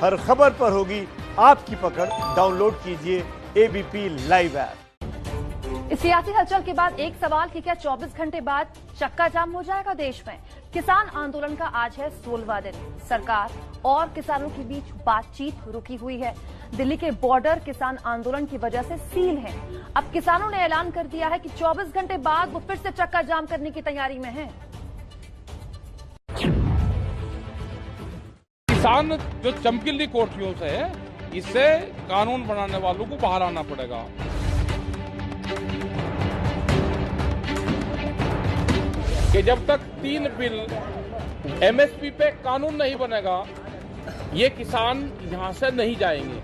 हर खबर पर होगी आपकी पकड़। डाउनलोड कीजिए एबीपी लाइव ऐप। इस सियासी हलचल के बाद एक सवाल कि क्या 24 घंटे बाद चक्का जाम हो जाएगा देश में? किसान आंदोलन का आज है 16वां दिन। सरकार और किसानों के बीच बातचीत रुकी हुई है। दिल्ली के बॉर्डर किसान आंदोलन की वजह से सील है। अब किसानों ने ऐलान कर दिया है कि 24 घंटे बाद वो फिर से चक्का जाम करने की तैयारी में हैं। किसान जो चमकीली कोठरियों से है, इससे कानून बनाने वालों को बाहर आना पड़ेगा। कि जब तक 3 बिल एमएसपी पे कानून नहीं बनेगा, ये किसान यहां से नहीं जाएंगे।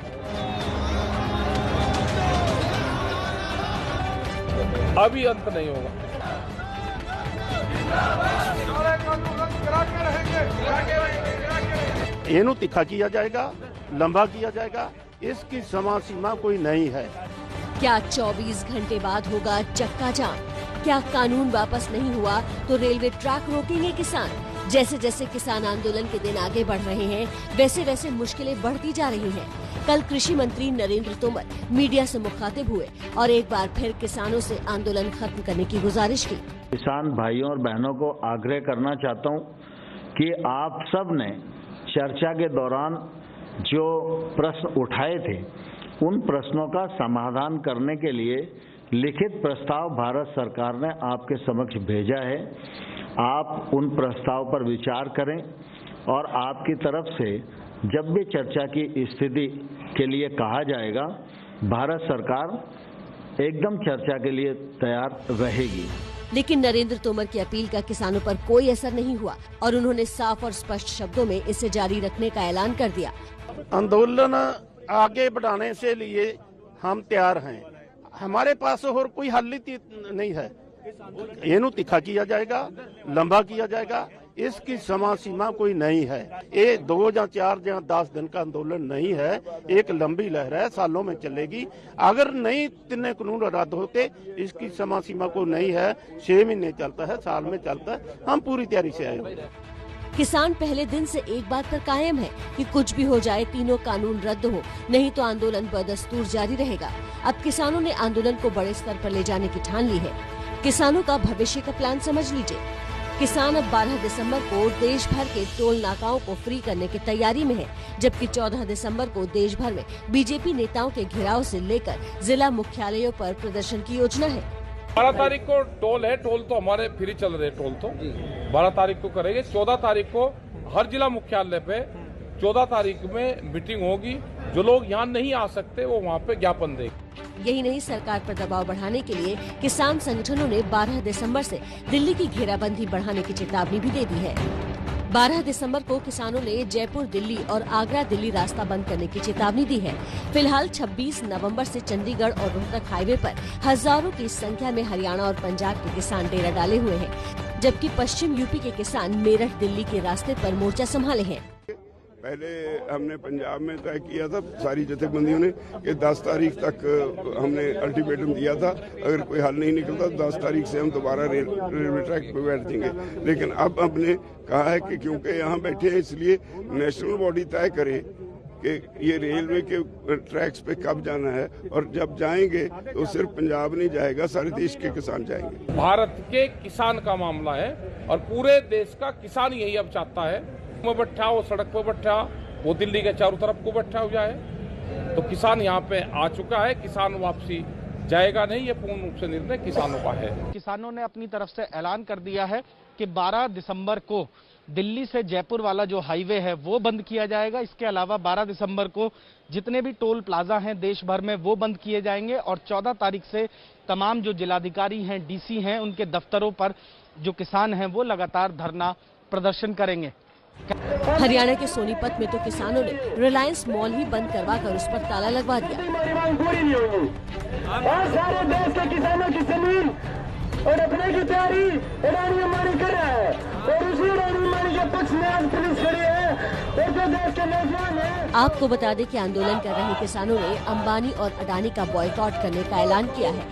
अभी अंत नहीं होगा। ਇਹਨੂੰ ਤਿੱਖਾ किया जाएगा, लंबा किया जाएगा, इसकी समय सीमा कोई नहीं है। क्या 24 घंटे बाद होगा चक्का जाम? क्या कानून वापस नहीं हुआ तो रेलवे ट्रैक रोकेंगे किसान? जैसे जैसे किसान आंदोलन के दिन आगे बढ़ रहे हैं, वैसे वैसे मुश्किलें बढ़ती जा रही हैं। कल कृषि मंत्री नरेंद्र तोमर मीडिया से मुखातिब हुए और एक बार फिर किसानों से आंदोलन खत्म करने की गुजारिश की। किसान भाइयों और बहनों को आग्रह करना चाहता हूं कि आप सब ने चर्चा के दौरान जो प्रश्न उठाए थे, उन प्रश्नों का समाधान करने के लिए लिखित प्रस्ताव भारत सरकार ने आपके समक्ष भेजा है। आप उन प्रस्ताव पर विचार करें और आपकी तरफ से जब भी चर्चा की स्थिति के लिए कहा जाएगा, भारत सरकार एकदम चर्चा के लिए तैयार रहेगी। लेकिन नरेंद्र तोमर की अपील का किसानों पर कोई असर नहीं हुआ और उन्होंने साफ और स्पष्ट शब्दों में इसे जारी रखने का ऐलान कर दिया। आंदोलन आगे बढ़ाने से लिए हम तैयार हैं। हमारे पास और कोई हल नहीं है। ਇਹਨੂੰ ਤਿੱਖਾ किया जाएगा, लंबा किया जाएगा, इसकी समय सीमा कोई नहीं है। ये 2 या 4 या 10 दिन का आंदोलन नहीं है, एक लंबी लहर है, सालों में चलेगी। अगर नहीं 3 कानून रद्द होते, इसकी समय सीमा कोई नहीं है। 6 महीने चलता है, साल में चलता है। हम पूरी तैयारी से आए हैं। किसान पहले दिन से एक बात पर कायम है कि कुछ भी हो जाए, तीनों कानून रद्द हो, नहीं तो आंदोलन बदस्तूर जारी रहेगा। अब किसानों ने आंदोलन को बड़े स्तर पर ले जाने की ठान ली है। किसानों का भविष्य का प्लान समझ लीजिए। किसान अब 12 दिसंबर को देश भर के टोल नाकाओं को फ्री करने की तैयारी में है, जबकि 14 दिसंबर को देश भर में बीजेपी नेताओं के घेराव से लेकर जिला मुख्यालयों पर प्रदर्शन की योजना है। 12 तारीख को टोल है, टोल तो हमारे फ्री चल रहे, टोल तो 12 तारीख को करेंगे। 14 तारीख को हर जिला मुख्यालय पे 14 तारीख में मीटिंग होगी। जो लोग यहाँ नहीं आ सकते वो वहाँ पे ज्ञापन देंगे। यही नहीं, सरकार पर दबाव बढ़ाने के लिए किसान संगठनों ने 12 दिसंबर से दिल्ली की घेराबंदी बढ़ाने की चेतावनी भी दे दी है। 12 दिसंबर को किसानों ने जयपुर दिल्ली और आगरा दिल्ली रास्ता बंद करने की चेतावनी दी है। फिलहाल 26 नवंबर से चंडीगढ़ और रोहतक हाईवे पर हजारों की संख्या में हरियाणा और पंजाब के किसान डेरा डाले हुए हैं, जबकि पश्चिम यूपी के किसान मेरठ दिल्ली के रास्ते पर मोर्चा संभाले हैं। पहले हमने पंजाब में तय किया था सारी जथेबंदियों ने कि 10 तारीख तक हमने अल्टीमेटम दिया था, अगर कोई हल नहीं निकलता तो 10 तारीख से हम दोबारा रेलवे ट्रैक पर बैठ देंगे। लेकिन अब हमने कहा है कि क्योंकि यहाँ बैठे हैं, इसलिए नेशनल बॉडी तय करे कि ये रेलवे के ट्रैक्स पे कब जाना है, और जब जाएंगे तो सिर्फ पंजाब नहीं जाएगा, सारे देश के किसान जाएंगे। भारत के किसान का मामला है और पूरे देश का किसान यही अब चाहता है में बैठा हो, सड़क पर बैठा, वो दिल्ली के चारों तरफ को बैठा हो जाए। तो किसान यहाँ पे आ चुका है, किसान वापसी जाएगा नहीं, ये पूर्ण रूप से निर्णय किसानों का है। किसानों ने अपनी तरफ से ऐलान कर दिया है कि 12 दिसंबर को दिल्ली से जयपुर वाला जो हाईवे है वो बंद किया जाएगा। इसके अलावा 12 दिसंबर को जितने भी टोल प्लाजा हैं देश भर में वो बंद किए जाएंगे और 14 तारीख से तमाम जो जिलाधिकारी हैं, डीसी हैं, उनके दफ्तरों पर जो किसान हैं वो लगातार धरना प्रदर्शन करेंगे। हरियाणा के सोनीपत में तो किसानों ने रिलायंस मॉल ही बंद करवाकर उस पर ताला लगवा दिया। सारे देश के किसानों की जमीन और अपने की तैयारी रानी अम्बानी कर रहा है और उसी रानी अम्बानी के पक्ष में आज पुलिस खड़ी है और जो देश के नौजवान हैं। आपको बता दें कि आंदोलन कर रहे किसानों ने अंबानी और अडानी का बॉयकॉट करने का ऐलान किया है।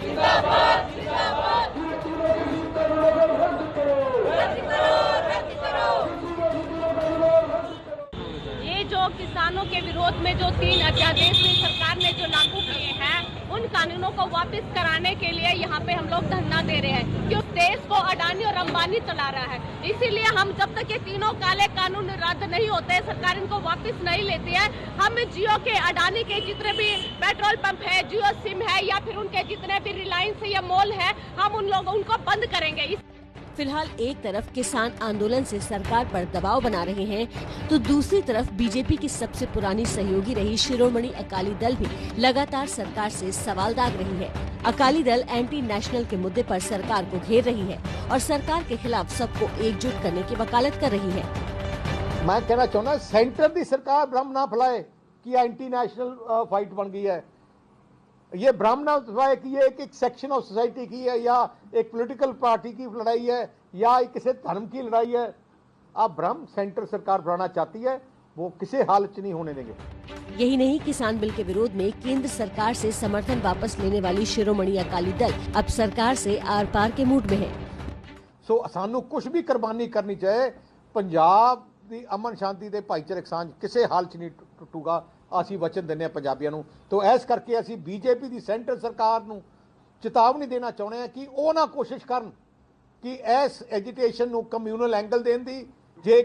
जो किसान किसानों के विरोध में जो 3 अध्यादेश सरकार ने जो लागू किए हैं, उन कानूनों को वापस कराने के लिए यहाँ पे हम लोग धरना दे रहे हैं, क्योंकि देश को अडानी और अंबानी चला रहा है। इसीलिए हम जब तक ये तीनों काले कानून रद्द नहीं होते, सरकार इनको वापस नहीं लेती है, हम जियो के, अडानी के जितने भी पेट्रोल पंप है, जियो सिम है, या फिर उनके जितने भी रिलायंस या मॉल है, हम उनको बंद करेंगे। फिलहाल एक तरफ किसान आंदोलन से सरकार पर दबाव बना रहे हैं, तो दूसरी तरफ बीजेपी की सबसे पुरानी सहयोगी रही शिरोमणि अकाली दल भी लगातार सरकार से सवाल दाग रही है। अकाली दल एंटी नेशनल के मुद्दे पर सरकार को घेर रही है और सरकार के खिलाफ सबको एकजुट करने की वकालत कर रही है। मैं कहना चाहूँगा, सेंटर की सरकार भ्रम ना फैलाए कि एंटी नेशनल फाइट बन गई है। ये भ्रम ना फैलाए कि ये एक सेक्शन ऑफ सोसाइटी की है, या एक पॉलिटिकल पार्टी की लड़ाई है, या किसी धर्म की लड़ाई है। आप भ्रम सेंटर सरकार बढ़ाना चाहती है, वो किसी हालत नहीं होने देंगे। यही नहीं, किसान बिल के विरोध में केंद्र सरकार से समर्थन वापस लेने वाली शिरोमणि अकाली दल अब सरकार से आर पार के मूड में है। सो सानू कुछ भी कुर्बानी करनी चाहिए, पंजाब ਦੀ ਅਮਨ ਸ਼ਾਂਤੀ ਦੇ ਭਾਈਚਾਰਕ ਸਾਂਝ ਕਿਸੇ ਹਾਲ 'ਚ ਨਹੀਂ ਟੁੱਟੂਗਾ। ਅਸੀਂ ਵਚਨ ਦਿੰਦੇ ਹਾਂ ਪੰਜਾਬੀਆਂ ਨੂੰ। तो ਇਸ ਕਰਕੇ ਅਸੀਂ बीजेपी ਦੀ ਸੈਂਟਰ ਸਰਕਾਰ ਨੂੰ ਚੇਤਾਵਨੀ ਦੇਣਾ ਚਾਹੁੰਦੇ ਹਾਂ ਕਿ ਉਹ ਨਾ ਕੋਸ਼ਿਸ਼ ਕਰਨ ਕਿ ਇਸ ਐਜੀਟੇਸ਼ਨ ਨੂੰ ਕਮਿਊਨਲ ਐਂਗਲ ਦੇਣ ਦੀ। ਜੇ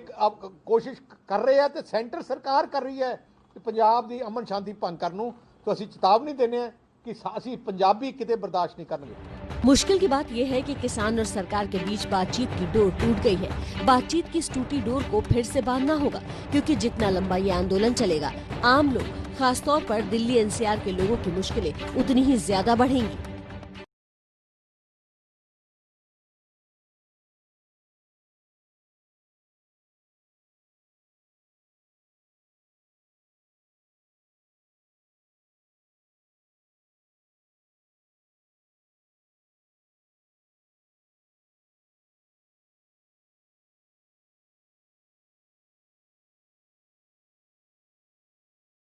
ਕੋਸ਼ਿਸ਼ ਕਰ ਰਹੇ ਆ ਤੇ ਸੈਂਟਰ ਸਰਕਾਰ ਕਰ ਰਹੀ ਹੈ ਕਿ ਪੰਜਾਬ ਦੀ ਅਮਨ ਸ਼ਾਂਤੀ ਭੰਗ ਕਰਨ ਨੂੰ, तो ਅਸੀਂ ਚੇਤਾਵਨੀ ਦਿੰਦੇ ਹਾਂ कि ਅਸੀਂ ਪੰਜਾਬੀ ਕਿਤੇ बर्दाश्त नहीं करेंगे। मुश्किल की बात यह है कि किसान और सरकार के बीच बातचीत की डोर टूट गई है। बातचीत की इस टूटी डोर को फिर से बांधना होगा, क्योंकि जितना लंबा ये आंदोलन चलेगा, आम लोग, खासतौर पर दिल्ली एनसीआर के लोगों की मुश्किलें उतनी ही ज्यादा बढ़ेंगी।